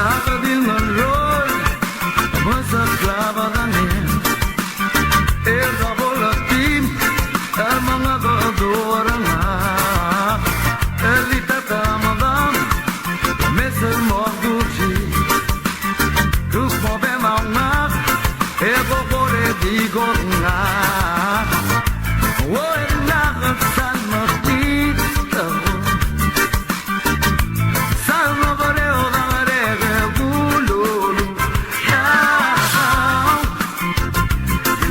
Nakadil ng roll, basta klaba ganin. Double team, el mga doadora nga. Elita tamadam, mesel mo gucci. Kuk mo be maungat, bokore digo nga. Woy nakasal magtito. Salmo pareo dangarege bululu.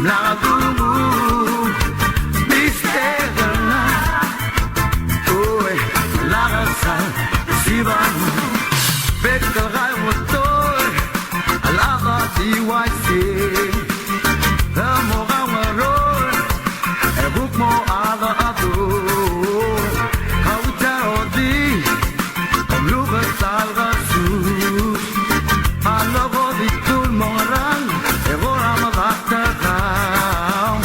Nakatulungu, mistega na. Uy, malakasan, siban mo. Bekal kayo mo to'y alaka DYC. Mo ka maroon, buk mo aga ato. Kawita o di, pamlukas talga sus. Ano ko di tul mo ngarang, gora magkakakaw.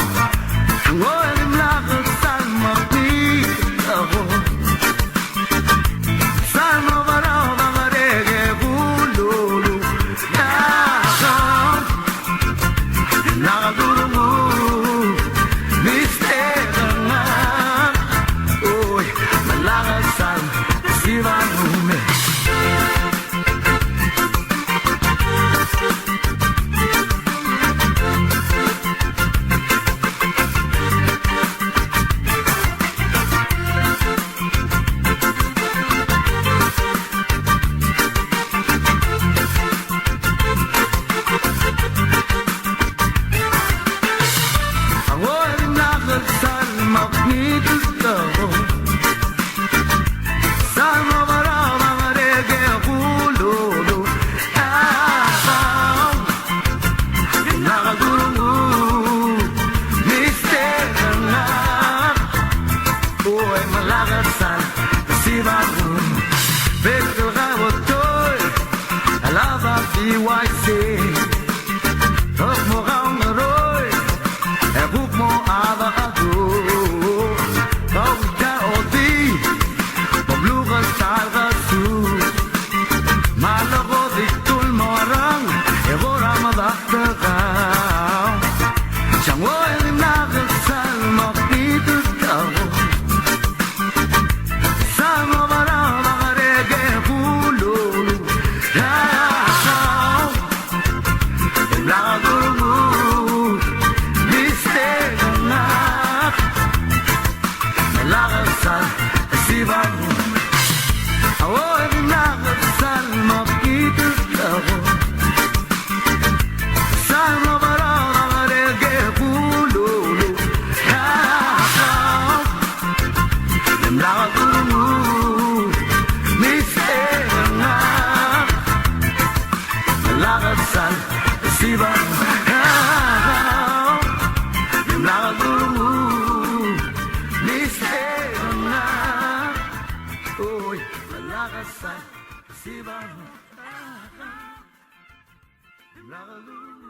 Ngoy lakad saan mapit ako. Saan mo ba raw mga rege bululu. Nakatulong mo, mistera nga. Uy, malakasan, siwan mo me. Saan magpito ko? Saan mo ba raw mga rege bululu? Nakagulong mo, mistera nga. Uy, malakasan, siban mo. Bekal kayo to'y alaba DYC. Huwag mo kang naroy, buk mo aga ako. Tawid ka o di, pablukas talga sus. Malako di tul mo arang, gora madakdakaw. Siyang woy nakasal mapitot ako. Saan mo ba raw mga rege bululu? Nakagulong mo, mistera nga. Malakasan, siban mo. Awoy nakasal mapitot ako. Saan mo ba raw mga rege bululu? Nakagulong mo, mistera nga. Malakasan, siban mo. Nakagulong mo, mistera nga. Uy, malakasan, siban mo. Nakagulong mo.